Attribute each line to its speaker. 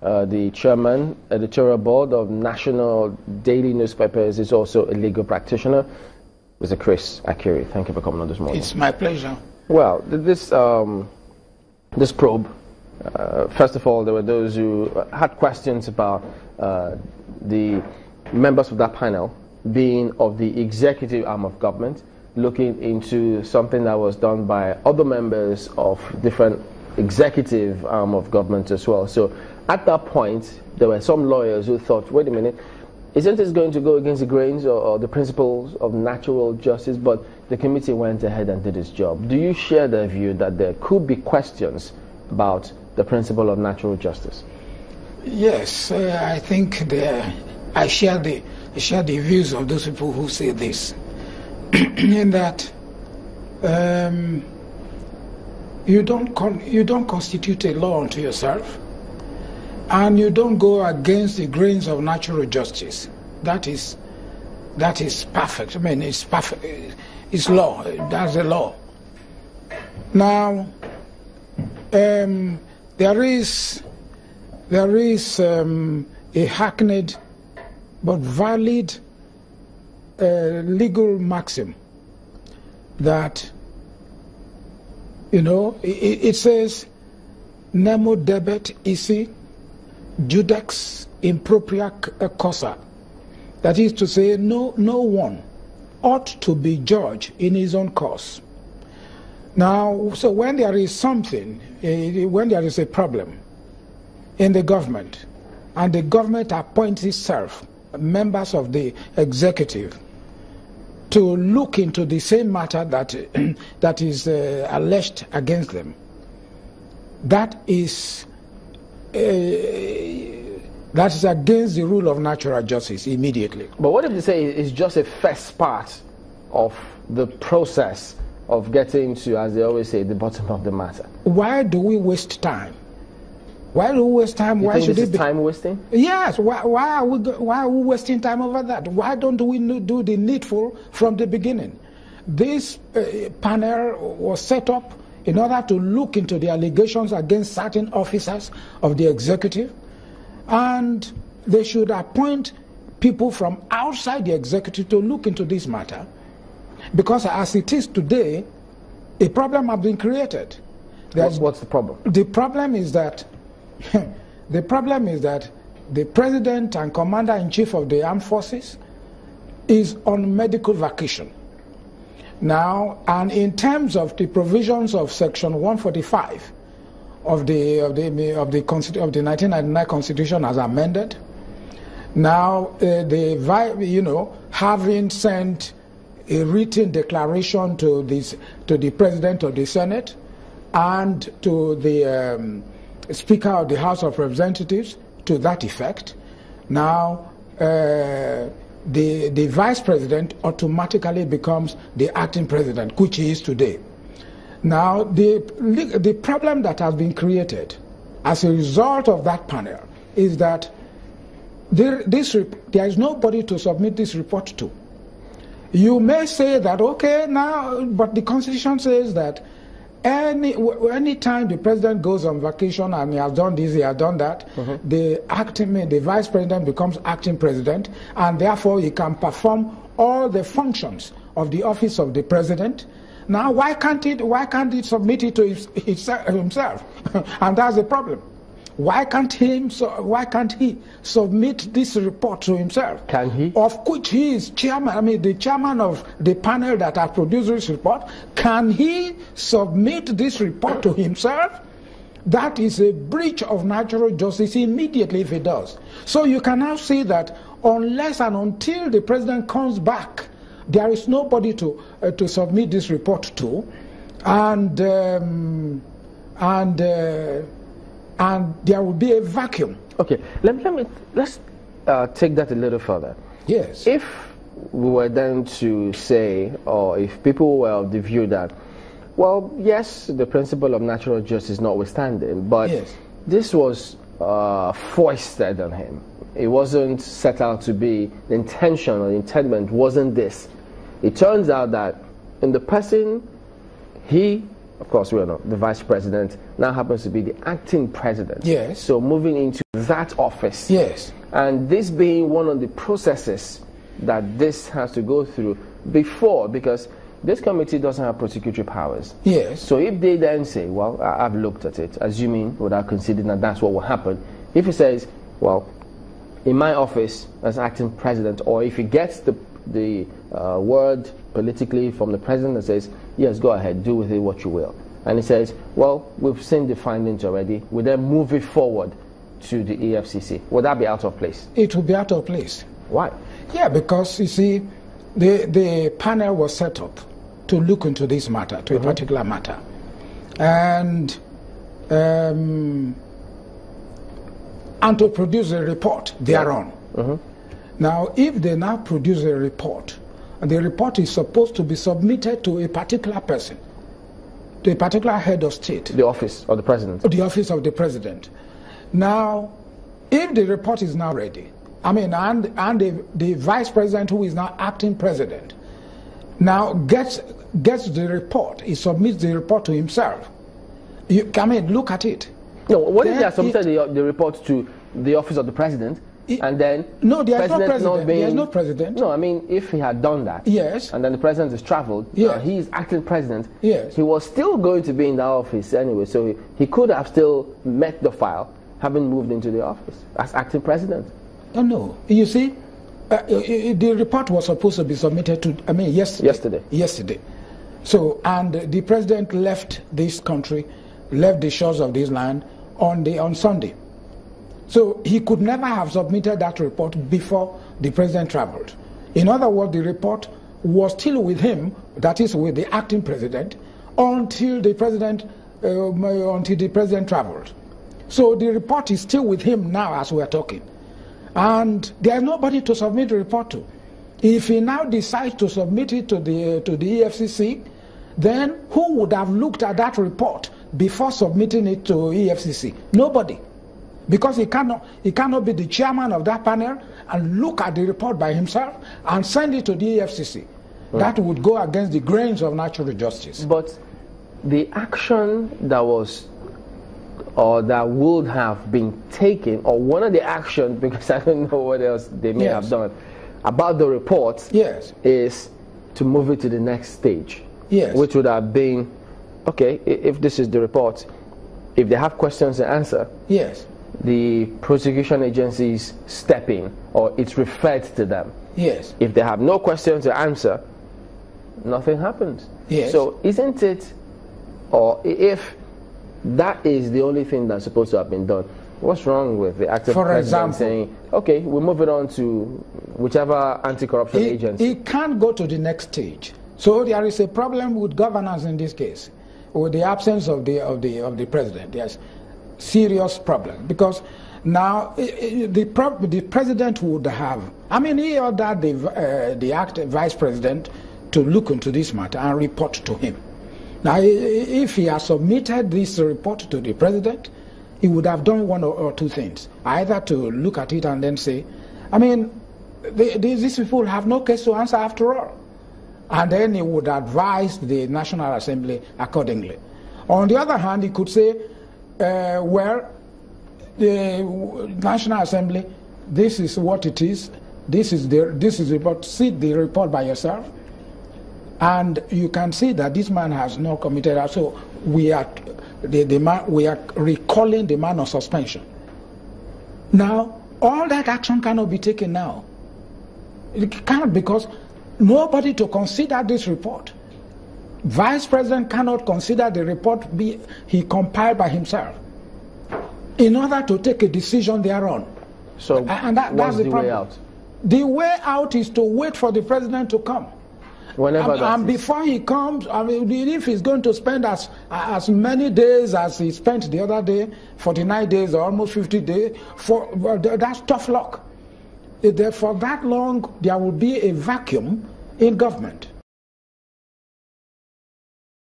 Speaker 1: the chairman, editorial board of national daily newspapers, is also a legal practitioner. Mr. Chris Akiri, thank you for coming on this morning.
Speaker 2: It's my pleasure.
Speaker 1: Well, this probe, first of all, there were those who had questions about the members of that panel being of the executive arm of government, looking into something that was done by other members of different executive arm of government as well. So at that point, there were some lawyers who thought, wait a minute, isn't this going to go against the grains or the principles of natural justice? But the committee went ahead and did its job. Do you share the view that there could be questions about the principle of natural justice?
Speaker 2: Yes, I think I share the views of those people who say this, in that you don't constitute a law unto yourself, and you don't go against the grains of natural justice. That is perfect. I mean, it's perfect. It's law. That's the law. Now, there is a hackneyed but valid legal maxim that, you know, it says, nemo debet isi judex impropria causa. That is to say, no one ought to be judged in his own cause. Now, so when there is something, when there is a problem in the government, and the government appoints itself members of the executive to look into the same matter that is alleged against them, that is against the rule of natural justice immediately.
Speaker 1: But what if they say it's just a first part of the process of getting to, as they always say, the bottom of the matter?
Speaker 2: Why do we waste time? Why do we waste time?
Speaker 1: You
Speaker 2: why
Speaker 1: think
Speaker 2: should
Speaker 1: this
Speaker 2: it
Speaker 1: is
Speaker 2: be
Speaker 1: time wasting?
Speaker 2: Yes. Why are we wasting time over that? Why don't we do the needful from the beginning? This panel was set up in order to look into the allegations against certain officers of the executive, and they should appoint people from outside the executive to look into this matter, because as it is today, a problem has been created.
Speaker 1: What's the problem?
Speaker 2: The problem is that the president and commander-in-chief of the armed forces is on medical vacation now, and in terms of the provisions of Section 145 of the 1999 Constitution as amended, now having sent a written declaration to the President of the Senate and to the Speaker of the House of Representatives to that effect, now the Vice President automatically becomes the acting President, which he is today. Now, the problem that has been created as a result of that panel is that there is nobody to submit this report to. You may say that, okay, now, but the Constitution says that any time the president goes on vacation and he has done this, he has done that, the vice president becomes acting president, and therefore he can perform all the functions of the office of the president. Now, why can't he submit it to himself? And that's the problem. Why can't he submit this report to himself?
Speaker 1: Can he?
Speaker 2: Of which he is chairman. I mean, the chairman of the panel that has produced this report. Can he submit this report to himself? That is a breach of natural justice immediately if he does. So you can now see that unless and until the president comes back, there is nobody to submit this report to, and there will be a vacuum.
Speaker 1: Okay, let's take that a little further.
Speaker 2: Yes.
Speaker 1: If we were then to say, or if people were of the view that, well, yes, the principle of natural justice notwithstanding, but
Speaker 2: yes,
Speaker 1: this was foisted on him. It wasn't set out to be, the intention or the intendment wasn't this. It turns out that in the person he of course, we all know the vice president now happens to be the acting president.
Speaker 2: Yes.
Speaker 1: So moving into that office.
Speaker 2: Yes.
Speaker 1: And this being one of the processes that this has to go through before, because this committee doesn't have prosecutory powers.
Speaker 2: Yes.
Speaker 1: So if they then say, well, I've looked at it, assuming without considering that that's what will happen, if he says, well, in my office as acting president, or if he gets the word politically from the president that says, yes, go ahead, do with it what you will. And he says, well, we've seen the findings already, we then move it forward to the EFCC. Would that be out of place?
Speaker 2: It would be out of place.
Speaker 1: Why?
Speaker 2: Yeah, because you see, the panel was set up to look into this matter, to a particular matter. And to produce a report thereon. Now, if they now produce a report, and the report is supposed to be submitted to a particular person, to a particular head of state.
Speaker 1: The office of the president.
Speaker 2: The office of the president. Now, if the report is now ready, I mean, and the vice president, who is now acting president, now gets the report, he submits the report to himself. I mean, look at it.
Speaker 1: No, what if they have submitted the report to the office of the president, and then
Speaker 2: no, there is no president. There is no president.
Speaker 1: No, I mean, if he had done that,
Speaker 2: yes,
Speaker 1: and then the president has traveled,
Speaker 2: yes,
Speaker 1: he is acting president,
Speaker 2: yes,
Speaker 1: he was still going to be in that office anyway, so he could have still met the file, having moved into the office as acting president.
Speaker 2: Oh, no, you see, the report was supposed to be submitted to, I mean, yesterday. So, and the president left this country, left the shores of this land on Sunday. So he could never have submitted that report before the president traveled. In other words, the report was still with him, that is with the acting president, until the president traveled. So the report is still with him now as we are talking. And there's nobody to submit the report to. If he now decides to submit it to the EFCC, then who would have looked at that report before submitting it to EFCC? Nobody. Because he cannot be the chairman of that panel and look at the report by himself and send it to the EFCC. That would go against the grains of natural justice.
Speaker 1: But the action that was, or that would have been taken, or one of the actions, because I don't know what else they may have done, about the report, is to move it to the next stage. Which would have been, okay, if this is the report, if they have questions to answer, the prosecution agencies step in, or it's referred to them. If they have no questions to answer, nothing happens. So isn't it, or if that is the only thing that's supposed to have been done, what's wrong with the acting president saying, okay, we'll move it on to whichever anti-corruption agency?
Speaker 2: It can't go to the next stage. So there is a problem with governance in this case, with the absence of the president. Yes, serious problem, because now the president would have, I mean, he ordered the acting vice president to look into this matter and report to him. Now, if he has submitted this report to the president, he would have done one or two things. Either to look at it and then say, I mean, these people have no case to answer after all. And then he would advise the National Assembly accordingly. On the other hand, he could say, well, the National Assembly, this is what it is. This is the report. See the report by yourself. And you can see that this man has not committed. So we are recalling the man on suspension. Now, all that action cannot be taken now. It can't, because nobody to consider this report. Vice President cannot consider the report he compiled by himself in order to take a decision thereon.
Speaker 1: So that's the way out?
Speaker 2: The way out is to wait for the president to come.
Speaker 1: Whenever
Speaker 2: and before he comes, I mean, if he's going to spend as many days as he spent the other day, 49 days or almost 50 days, that's tough luck. For that long, there will be a vacuum in government.